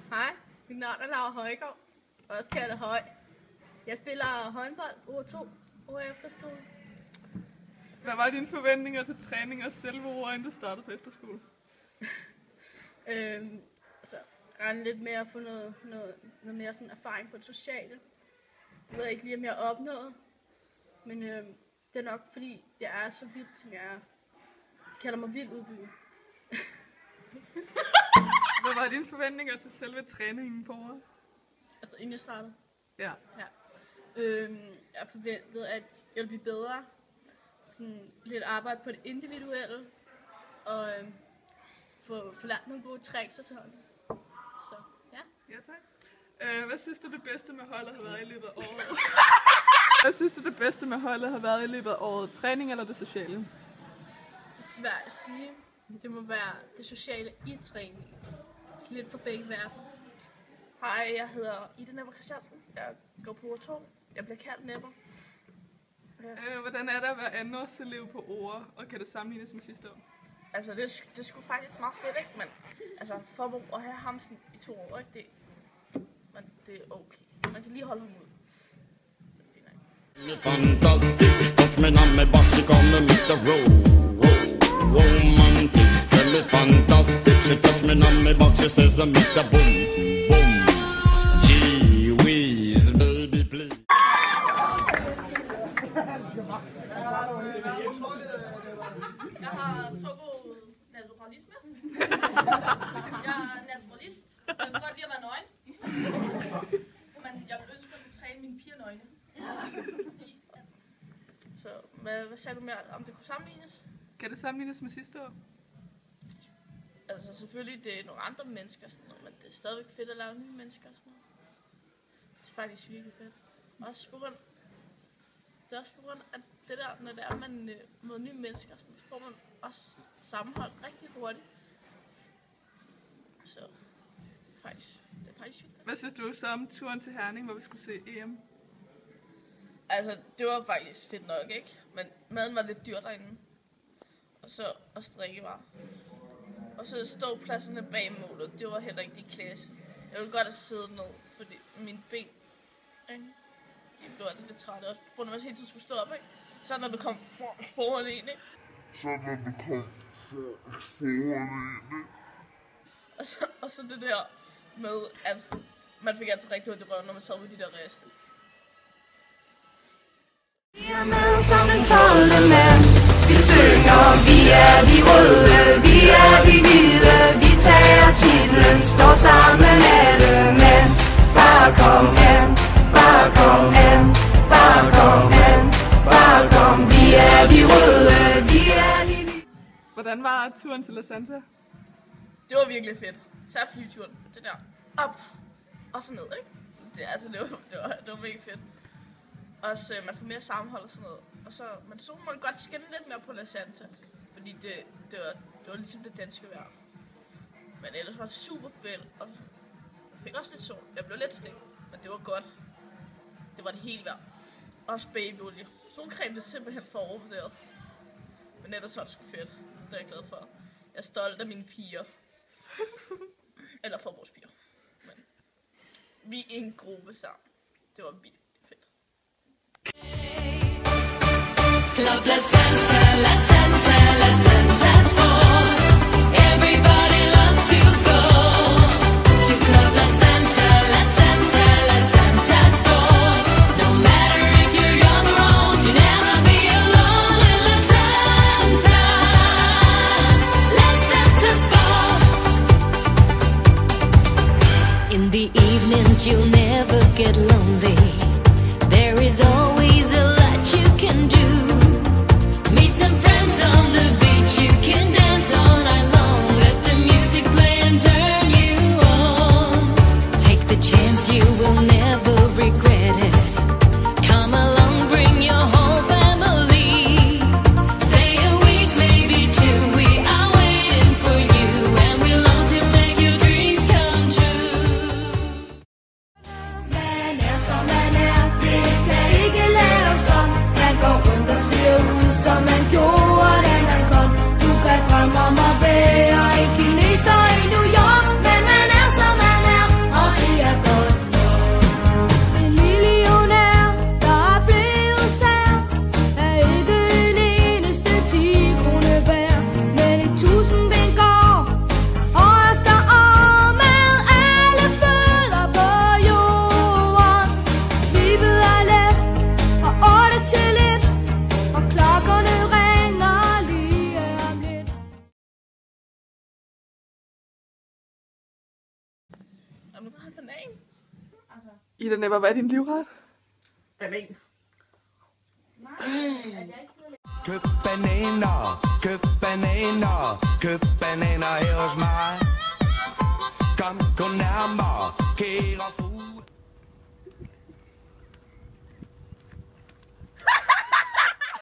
Hej, mit navn er Laura Højgaard, også kaldet Høj. Jeg spiller håndbold på 2 år efterskole. Hvad var dine forventninger til træning og selve ord, inden du startede på efterskole? Så regne lidt mere at få noget mere sådan erfaring på det sociale. Det ved jeg ikke lige, om jeg har opnået. Men det er nok fordi, jeg er så vild, som jeg er. De kalder mig vild udbygget. Hvad var dine forventninger til selve træningen på året? Altså inden jeg startede? Ja. Jeg forventede, at jeg ville blive bedre. Sådan lidt arbejde på det individuelle. Og få lært nogle gode tricks og sådan. Så ja. Ja, tak. Hvad synes du det bedste med holdet har været i løbet af året? Hvad synes du det bedste med holdet har været i løbet af året? Træning eller det sociale? Det er svært at sige. Det må være det sociale i træning. Så lidt for begge verden. Hej, jeg hedder Ida Nepper Christiansen. Jeg går på år 2. Jeg bliver kaldt Nepper. Ja. Hvordan er det at være andenårselev på ORE, og kan det sammenlignes med sidste år? Altså, det skulle faktisk meget fedt, ikke? Men altså, for at have ham sådan i 2 år, ikke? Det er okay. Man kan lige holde ham ud. Det er fint, ikke? Fantastic, touch me on my back, she call me Mr. Romantic. Tell me fantastic, she touch me on my back, she says Mr. Boom, boom. Gee whiz, baby please. Jeg har taget naturalisme. Jeg er naturalist. Jeg kan godt lide at være nøgen. Men jeg vil ønske, at du træne mine piger nøgne. Så hvad sagde du med, om det kunne sammenlignes? Kan det sammenlignes med sidste år? Altså selvfølgelig, det er nogle andre mennesker sådan noget, men det er stadigvæk fedt at lave nye mennesker sådan noget. Det er faktisk virkelig fedt. Også på grund, det er også på grund af det der, når det er, man møder nye mennesker, sådan, så får man også sammenhold rigtig hurtigt. Så det er faktisk fedt. Hvad synes du så om turen til Herning, hvor vi skulle se EM? Altså, det var faktisk fedt nok, ikke? Men maden var lidt dyr derinde. Og så også drikkevarer. Og så ståpladserne bag målet, det var heller ikke de klasse. Jeg ville godt have siddet ned, fordi mine ben, ikke? De blev altså lidt trætte også, på grund af at man hele tiden skulle stå op, ikke? Så når det kom foran en, ikke? Og så det der med, at man fik altid rigtig ondt i røven, når man sad ved de der reste. Vi er med som en 12. mand. Vi synger, vi er de røde, vi er de hvide. Vi tager titlen, står sammen alle mænd. Bare kom an, bare kom an, bare kom an, bare kom. Vi er de røde, vi er de hvide. Hvordan var turen til La Santa? Det var virkelig fedt. Så flyturen, det der op og så ned, ikke? Det var mega fedt. Også man får mere sammenhold og sådan noget. Og så så man godt skinne lidt mere på La Santa, fordi det var ligesom det danske vejr. Men ellers var det super fedt, og jeg fik også lidt sol. Jeg blev lidt stegt, men det var godt. Det var det hele værd. Også babyolie. Solcreme, det er simpelthen for overvurderet. Men ellers var det sgu fedt. Det er jeg glad for. Jeg er stolt af mine piger. Eller forbrugspiger. Men vi er en gruppe sammen. Det var vildt fedt. Club La Santa, La Santa, La Santa Sport. Everybody loves to go to Club La Santa, La Santa, La Santa Sport. No matter if you're young or old, you'll never be alone in La Santa, La Santa Sport. In the evenings you'll never get lonely. There is always a lot you can do. Meet some friends on the beach, you can dance all night long. Let the music play and turn you on. Take the chance, you will never regret it. Come along, bring your whole family. Stay a week, maybe 2, we are waiting for you. And we long to make your dreams come true. Man Ida Nepper, hvad er din livret? Banan. Køb bananer, køb bananer, køb bananer her hos mig. Kom, gå nærmere, kære fru.